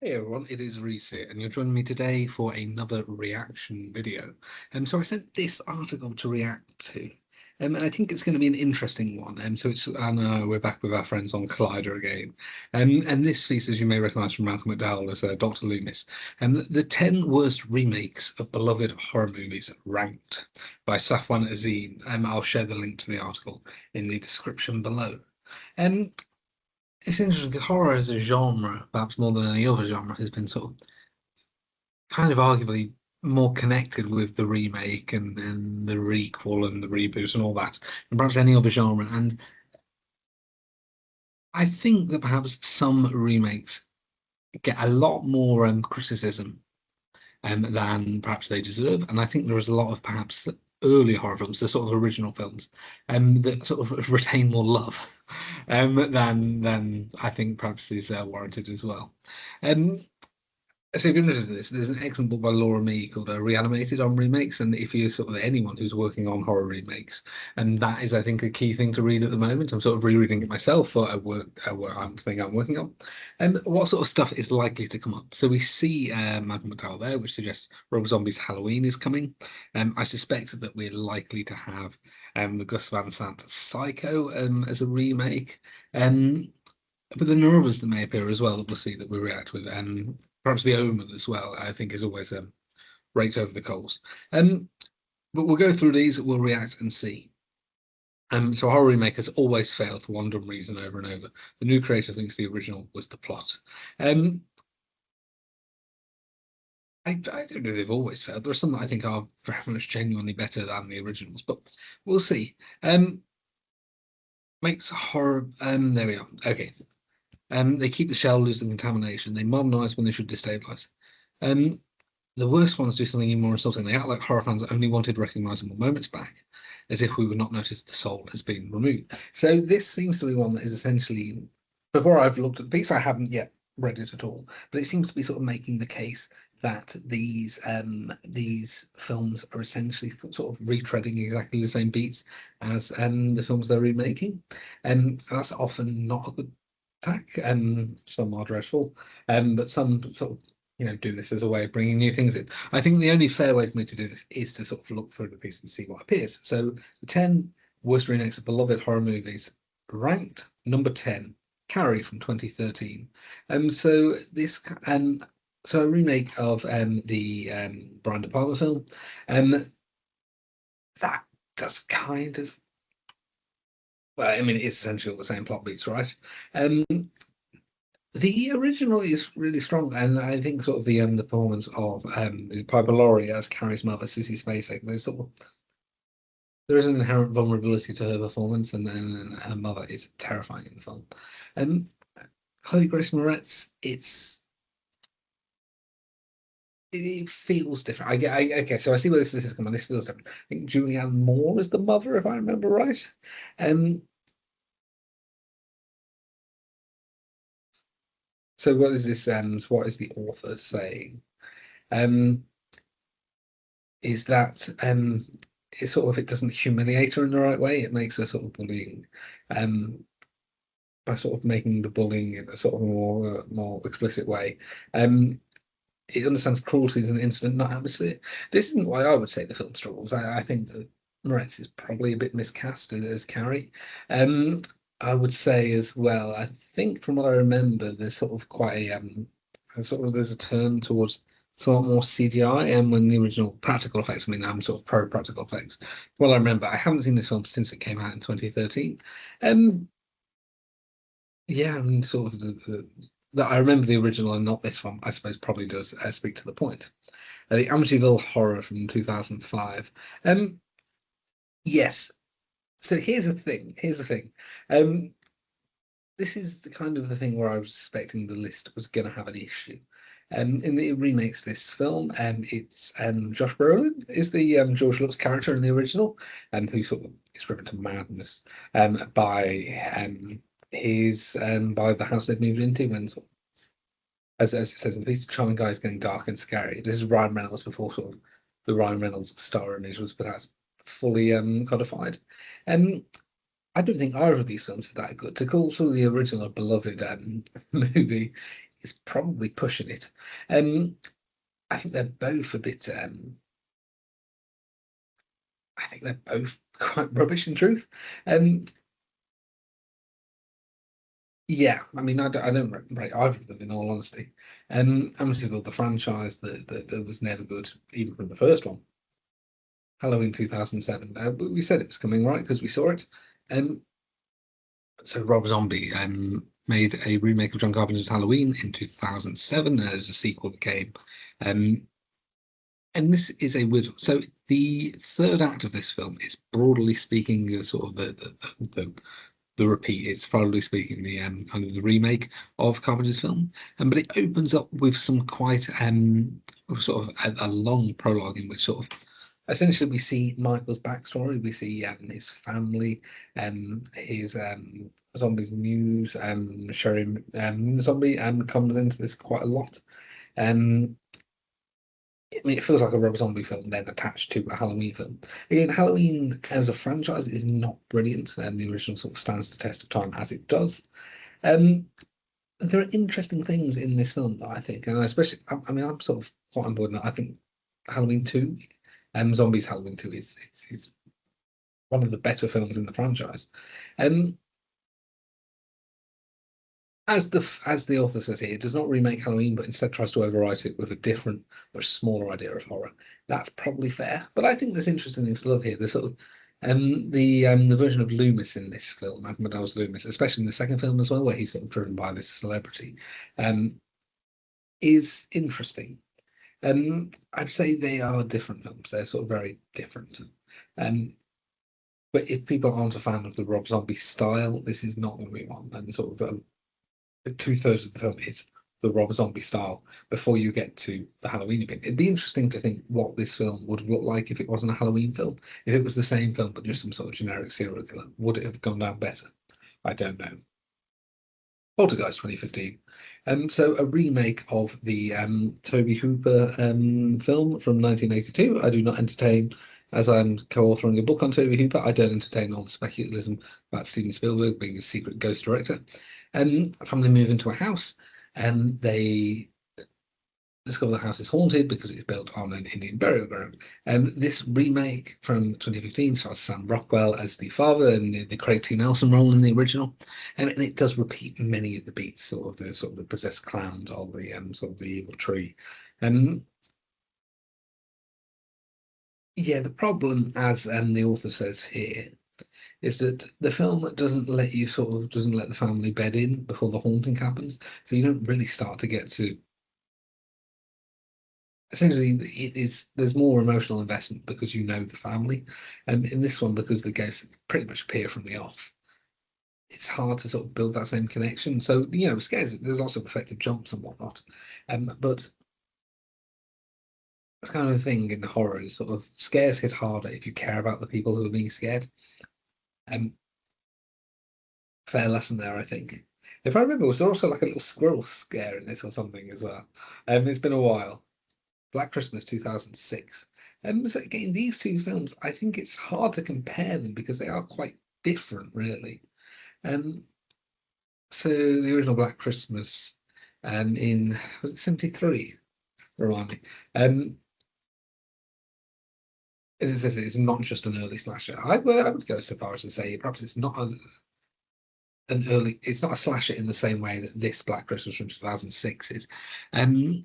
Hey everyone, it is Reese here, and you're joining me today for another reaction video. So I sent this article to react to, and I think it's going to be an interesting one. I know we're back with our friends on Collider again. And this piece, as you may recognise from Malcolm McDowell, is Dr. Loomis. And the 10 worst remakes of beloved horror movies ranked by Safwan Azim. I'll share the link to the article in the description below. Um, it's interesting because horror as a genre, perhaps more than any other genre, has been sort of kind of arguably more connected with the remake and the requel and the reboot and all that than perhaps any other genre. And I think that perhaps some remakes get a lot more criticism than perhaps they deserve. And I think there is a lot of perhaps early horror films, the sort of original films, that sort of retain more love than I think perhaps is warranted as well. Um, so if you're interested in this, there's an excellent book by Laura Mee called Reanimated on remakes. And if you're sort of anyone who's working on horror remakes, and that is, I think, a key thing to read at the moment. I'm sort of rereading it myself for a thing I'm working on. And what sort of stuff is likely to come up? So we see Malcolm McDowell there, which suggests Rob Zombie's Halloween is coming. I suspect that we're likely to have the Gus Van Sant Psycho as a remake. But then there are others that may appear as well that we'll see that we react with. Perhaps The Omen as well, I think, is always raked over the coals. But we'll go through these, we'll react and see. So horror remake has always failed for one dumb reason over and over. The new creator thinks the original was the plot. I don't know, they've always failed. There are some that I think are very much genuinely better than the originals, but we'll see. Makes horror. There we are. Okay. They keep the shell loose and contamination. They modernise when they should destabilise. The worst ones do something even more insulting. They act like horror fans only wanted recognisable moments back, as if we would not notice the soul has been removed. So this seems to be one that is essentially, before I've looked at the piece, I haven't yet read it at all, but it seems to be sort of making the case that these films are essentially sort of retreading exactly the same beats as the films they're remaking, and that's often not a good attack. Some are dreadful, but some sort of do this as a way of bringing new things in. I think the only fair way for me to do this is to sort of look through the piece and see what appears. So the 10 worst remakes of beloved horror movies, ranked number 10, Carrie from 2013. So this so a remake of the Brian De Palma film, that does kind of, well, I mean, it's essentially all the same plot beats, right? The original is really strong, and I think sort of the performance of Piper Laurie as Carrie's mother, Sissy Spacek, there is an inherent vulnerability to her performance, and then her mother is terrifying in the film. And Chloe Grace Moretz, it feels different. Okay, so I see where this is coming. This feels different. I think Julianne Moore is the mother, if I remember right. So what is this? What is the author saying? Is that it's sort of, it doesn't humiliate her in the right way. It makes her sort of bullying, by sort of making the bullying in a sort of more explicit way. It understands cruelty as an incident, not atmosphere. This isn't why I would say the film struggles. I think that Moretz is probably a bit miscast as Carrie. I would say as well, I think from what I remember, there's sort of quite there's a turn towards somewhat more CGI, and when the original practical effects, I mean, I'm sort of pro practical effects. Well, I remember, I haven't seen this film since it came out in 2013. Yeah, and sort of that I remember the original and not this one, I suppose probably does speak to the point. The Amityville Horror from 2005. Yes, so here's the thing. Here's the thing. This is the kind of the thing where I was suspecting the list was going to have an issue. In the remakes this film, it's Josh Brolin is the George Lutz character in the original, who sort of is driven to madness by his by the house they've moved into, when sort of, as it says, these charming guys getting dark and scary. This is Ryan Reynolds before sort of the Ryan Reynolds star image was perhaps fully codified. I don't think either of these films is that good. To call sort of the original a beloved movie is probably pushing it. Um, I think they're both a bit. I think they're both quite rubbish in truth. Um, yeah, I mean, I don't rate either of them in all honesty. Amityville, the franchise that was never good, even from the first one, Halloween 2007. We said it was coming, right? Because we saw it. Um, so Rob Zombie made a remake of John Carpenter's Halloween in 2007 as a sequel that came. Um, and this is a weird. So the third act of this film is broadly speaking sort of the repeat. It's probably speaking the kind of the remake of Carpenter's film, but it opens up with some quite sort of a long prologue in which sort of essentially we see Michael's backstory. We see his family, his zombies muse, Sherry zombie comes into this quite a lot. Um, I mean, it feels like a Rob Zombie film then attached to a Halloween film. Again, Halloween as a franchise is not brilliant, and the original sort of stands the test of time as it does. Um, there are interesting things in this film that I think, and especially, I mean, I'm sort of quite on board now. I think Halloween 2, Zombies Halloween 2 is one of the better films in the franchise. Um, as the author says here, it does not remake Halloween, but instead tries to overwrite it with a different, much smaller idea of horror. That's probably fair, but I think there's interesting things to love here. The sort of the version of Loomis in this film, Admiral Loomis, especially in the second film as well, where he's sort of driven by this celebrity, um, is interesting. I'd say they are different films. They're sort of very different. Um, but if people aren't a fan of the Rob Zombie style, this is not going to be one. And sort of 2/3 of the film is the Rob Zombie style before you get to the Halloween bit. It'd be interesting to think what this film would have looked like if it wasn't a Halloween film. If it was the same film but just some sort of generic serial killer, would it have gone down better? I don't know. Poltergeist 2015. So a remake of the Toby Hooper film from 1982. I do not entertain, as I'm co-authoring a book on Toby Hooper, I don't entertain all the speculatism about Steven Spielberg being a secret ghost director. A family move into a house and they discover the house is haunted because it's built on an Indian burial ground. This remake from 2015 stars Sam Rockwell as the father and the Craig T. Nelson role in the original, and it does repeat many of the beats, sort of the possessed clown or the sort of the evil tree. Um, yeah, the problem, as the author says here, is that the film doesn't let the family bed in before the haunting happens, so you don't really start to get to essentially it is there's more emotional investment because you know the family, and in this one because the ghosts pretty much appear from the off, it's hard to sort of build that same connection. So scares there's lots of effective jumps and whatnot, but it's kind of a thing in horror is sort of scares hit harder if you care about the people who are being scared. Um, Fair lesson there, I think. If I remember, was there also like a little squirrel scare in this or something as well? It's been a while. Black Christmas 2006. So again, these two films, I think it's hard to compare them because they are quite different, really. Um, so the original Black Christmas, in was it 73? Remind me. As it says, it's not just an early slasher. I would go so far as to say perhaps it's not it's not a slasher in the same way that this Black Christmas from 2006 is. Um,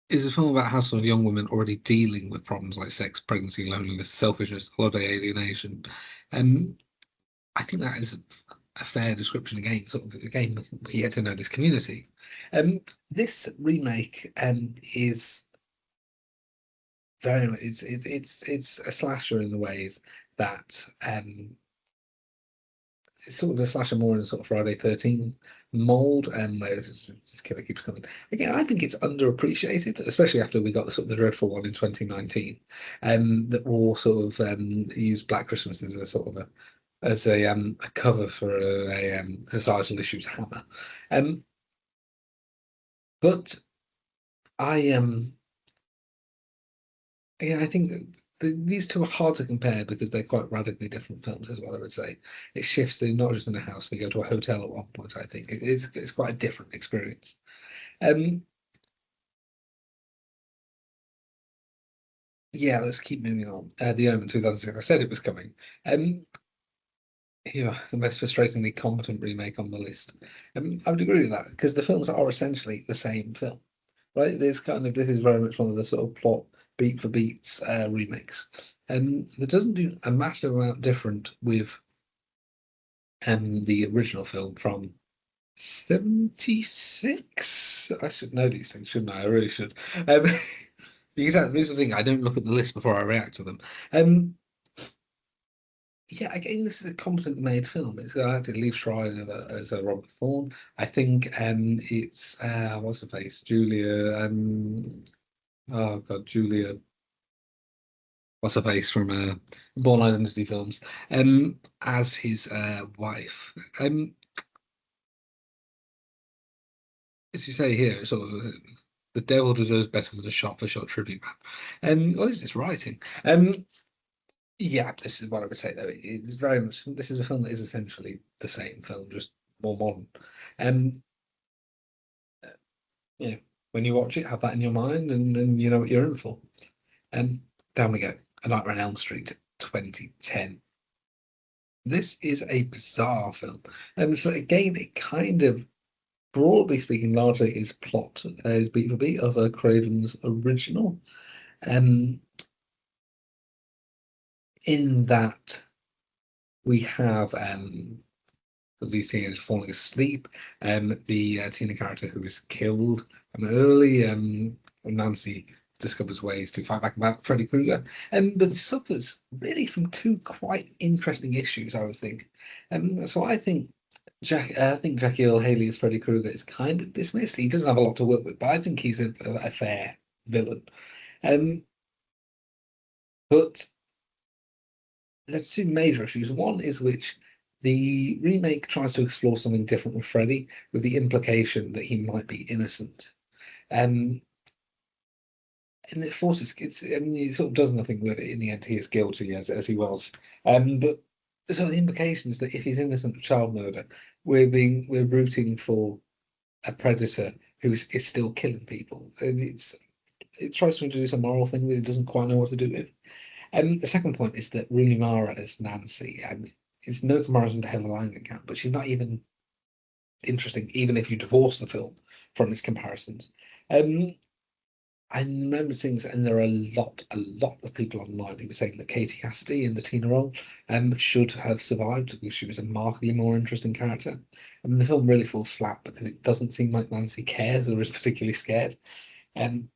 is a film about how sort of young women already dealing with problems like sex, pregnancy, loneliness, selfishness, holiday alienation. Um, I think that is a fair description again, sort of again, we get to know this community. This remake is very much it's a slasher in the ways that it's sort of a slasher more in a sort of Friday 13 mold, and where just killer keeps coming. Again, I think it's underappreciated, especially after we got the sort of the dreadful one in 2019, that all sort of used Black Christmas as a sort of a cover for societal issues hammer. Um, but I again, I think that these two are hard to compare because they're quite radically different films, is what I would say. It shifts to not just in a house, we go to a hotel at one point, I think. It's quite a different experience. Um, yeah, let's keep moving on. The Omen 2006. I said it was coming. Um, yeah, the most frustratingly competent remake on the list. I would agree with that because the films are essentially the same film, right? This is very much one of the sort of plot beat for beats remakes, and that doesn't do a massive amount different with the original film from 76. I should know these things, shouldn't I? I really should. Because this is the thing, I don't look at the list before I react to them. Um, yeah, again, this is a competently made film. It's got acted Leaf Schreiber as a Robert Thorne. I think it's what's her face? Julia oh god, Julia what's her face from Born Identity films as his wife. As you say here, sort of the devil deserves better than a shot for shot tribute man. What is this writing? Yeah, this is what I would say though. It's very much this is a film that is essentially the same film, just more modern. Um, you know, when you watch it, have that in your mind, and you know what you're in for. And down we go. A Nightmare on Elm Street, 2010. This is a bizarre film, and so again, it kind of, broadly speaking, largely is plot is beat for beat of Craven's original. Um, in that we have of these teenagers falling asleep. The Tina character who is killed early. Nancy discovers ways to fight back about Freddy Krueger, but suffers really from two quite interesting issues, I would think. So I think Jackie Earle Haley as Freddy Krueger is kind of dismissed. He doesn't have a lot to work with, but I think he's a fair villain. Um, but there's two major issues. One is which the remake tries to explore something different with Freddy, with the implication that he might be innocent. Um, and it forces it's I mean it sort of does nothing with it. In the end, he is guilty as he was. But so the implication is that if he's innocent of child murder, we're rooting for a predator is still killing people. And it tries to introduce a moral thing that it doesn't quite know what to do with. The second point is that Rooney Mara as Nancy, it's no comparison to Heather Langenkamp, but she's not even interesting, even if you divorce the film from its comparisons. Um, I remember things, and there are a lot of people online who were saying that Katie Cassidy in the Tina role should have survived because she was a markedly more interesting character. I mean, the film really falls flat because it doesn't seem like Nancy cares or is particularly scared. Um,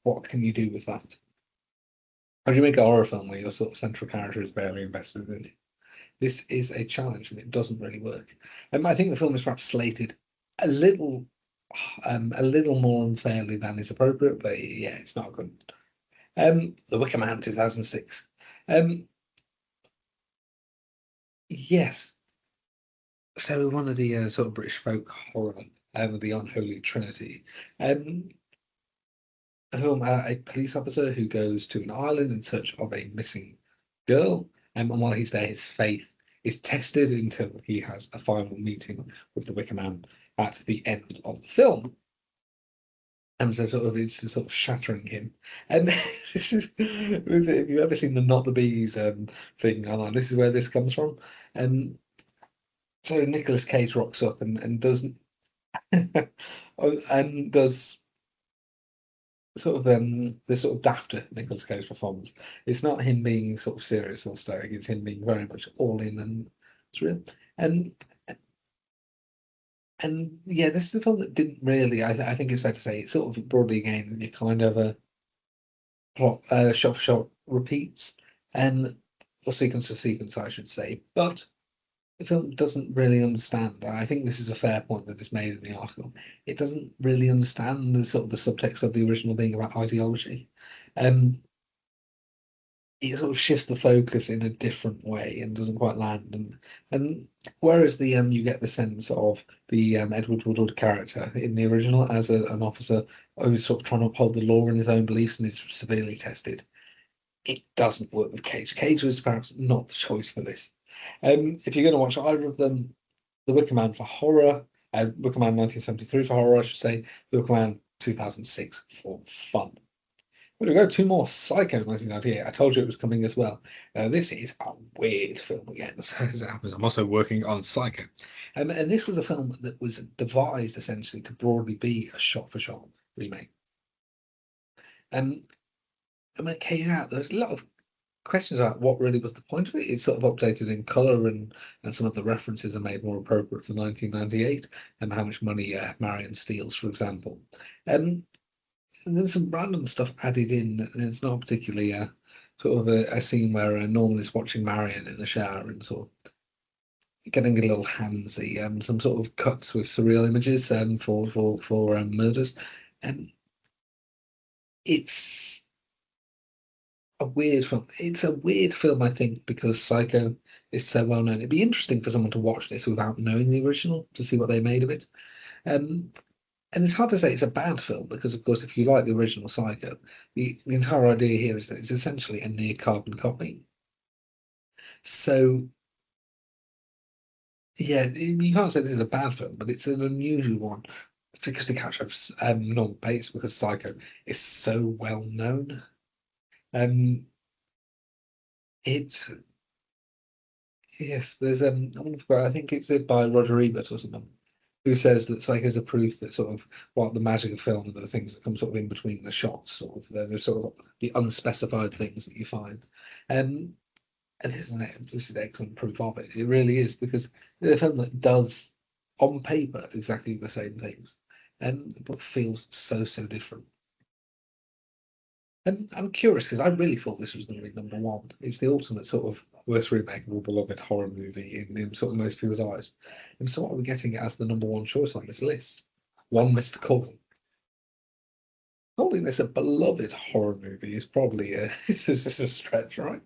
what can you do with that? How do you make a horror film where your sort of central character is barely invested in it? This is a challenge and it doesn't really work. I think the film is perhaps slated a little a little more unfairly than is appropriate, but yeah, it's not good. The Wicker Man 2006. Um, yes. So one of the sort of British folk horror, the Unholy Trinity. Um, a film about a police officer who goes to an island in search of a missing girl. And while he's there, his faith is tested until he has a final meeting with the Wicker Man at the end of the film. And so sort of it's sort of shattering him. And this is if you've ever seen the Not the Bees thing online, this is where this comes from. And so Nicolas Cage rocks up and doesn't and does sort of the sort of dafter Nicolas Cage performance. It's not him being sort of serious or stoic, it's him being very much all in and it's real. And and yeah, this is a film that didn't really I think it's fair to say it's sort of broadly again you kind of a plot shot for shot repeats and or sequence to sequence, I should say. But the film doesn't really understand. I think this is a fair point that is made in the article. It doesn't really understand the sort of the subtext of the original being about ideology. Um, it sort of shifts the focus in a different way and doesn't quite land. And whereas the you get the sense of the Edward Woodward character in the original as an officer who's sort of trying to uphold the law in his own beliefs and is severely tested. it doesn't work with Cage. Cage was perhaps not the choice for this. If you're going to watch either of them, The Wicker Man for horror, Wicker Man 1973 for horror, I should say, The Wicker Man 2006 for fun. Well, we go two more. Psycho 1998. I told you it was coming as well. This is a weird film again. So as it happens, I'm also working on Psycho. And this was a film that was devised essentially to broadly be a shot-for-shot remake. And when it came out, there was a lot of questions about what really was the point of it. It's sort of updated in colour, and some of the references are made more appropriate for 1998, and how much money Marion steals, for example. And then some random stuff added in, and it's not particularly sort of a scene where Norman is watching Marion in the shower and sort of getting a little handsy. Some sort of cuts with surreal images for murders, and it's a weird film. It's a weird film, I think, because Psycho is so well known. It'd be interesting for someone to watch this without knowing the original to see what they made of it. Um, and it's hard to say it's a bad film because, of course, if you like the original Psycho, the entire idea here is that it's essentially a near carbon copy. So, yeah, you can't say this is a bad film, but it's an unusual one because the character of Norman Bates, because Psycho is so well known. Um, it's Yes, there's I wonder if I think it's by Roger Ebert or someone who says that Psycho's a proof that sort of what the magic of film and the things that come sort of in between the shots, sort of the sort of the unspecified things that you find. Um, and this is excellent proof of it. It really is because it's a film that does on paper exactly the same things, but feels so different. And I'm curious because I really thought this was going to be number one. It's the ultimate sort of worst remake of a beloved horror movie in sort of most people's eyes. And so what are we getting as the number one choice on this list? One Mr. Call. Calling this a beloved horror movie is probably it's just a stretch, right?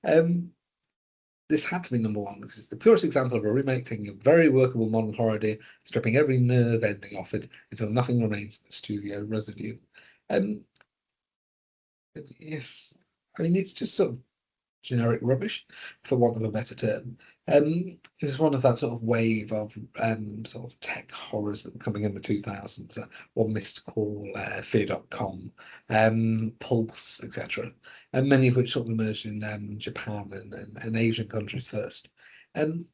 Um, this had to be number one because it's the purest example of a remake taking a very workable modern horror idea, stripping every nerve ending off it until nothing remains but studio residue. Um, yes, I mean it's just sort of generic rubbish, for want of a better term. It's one of that sort of wave of sort of tech horrors that were coming in the 2000s. One Missed Call, Fear.com, Pulse, etc. And many of which sort of emerged in Japan and Asian countries first. Um,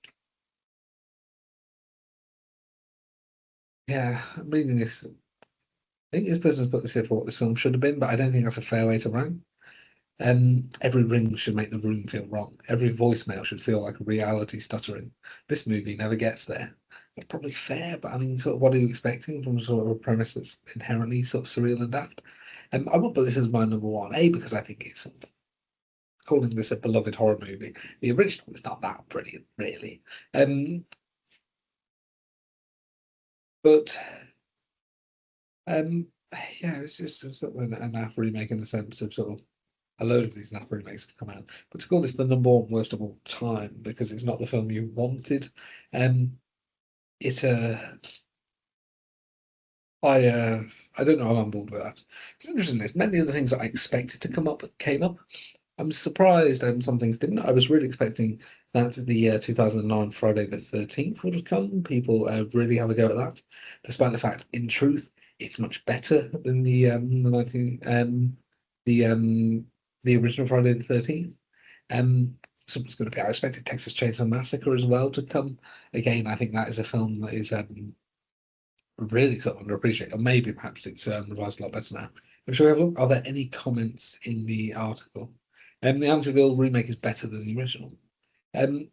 yeah, I'm reading this. I think this person's put this here for what this film should have been, but I don't think that's a fair way to rank. Every ring should make the room feel wrong. Every voicemail should feel like a reality stuttering. This movie never gets there. That's probably fair, but I mean, sort of, what are you expecting from sort of a premise that's inherently sort of surreal and daft? I would put this as my number one, A, because I think it's sort of calling this a beloved horror movie. The original is not that brilliant, really. Um, but um, yeah, it's just a sort of an AF remake in the sense of sort of a load of these NAF remakes have come out, but to call this the number one worst of all time because it's not the film you wanted, it I don't know how I'm bored with that. It's interesting. There's many of the things that I expected to come up came up. I'm surprised some things didn't. I was really expecting that the 2009 Friday the 13th would have come. People really have a go at that, despite the fact, in truth, it's much better than the 19 the original Friday the 13th. Something's going to be. I expected Texas Chainsaw Massacre as well to come. Again, I think that is a film that is really sort of underappreciated, or maybe perhaps it's revised a lot better now. But shall we have a look? Are there any comments in the article? The Amityville remake is better than the original. Um,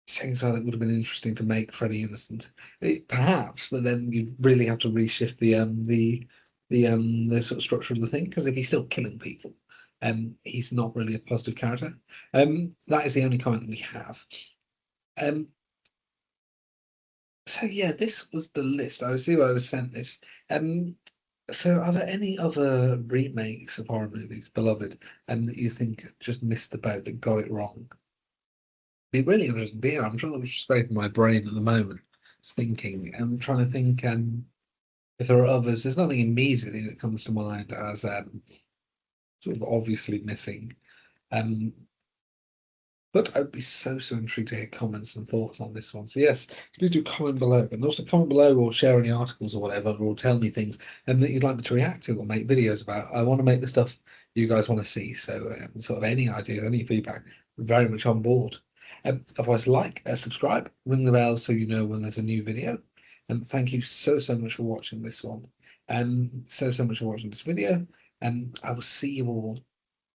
Saying so that would have been interesting to make Freddy innocent, perhaps, but then you'd really have to reshift the sort of structure of the thing because if he's still killing people, he's not really a positive character. That is the only comment we have. Um, so yeah, this was the list. I see why I was sent this. So are there any other remakes of horror movies, beloved, that you think just missed the boat, that got it wrong? Be really interesting to hear. I'm trying to scrape my brain at the moment, thinking. I'm trying to think if there are others. There's nothing immediately that comes to mind as sort of obviously missing. Um, but I'd be so intrigued to hear comments and thoughts on this one. So yes, please do comment below, and also comment below or share any articles or whatever, or tell me things that you'd like me to react to or make videos about. I want to make the stuff you guys want to see. So sort of any ideas, any feedback, very much on board. Otherwise, like, subscribe, ring the bell so you know when there's a new video. And thank you so much for watching this one. So much for watching this video. And I will see you all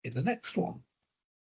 in the next one.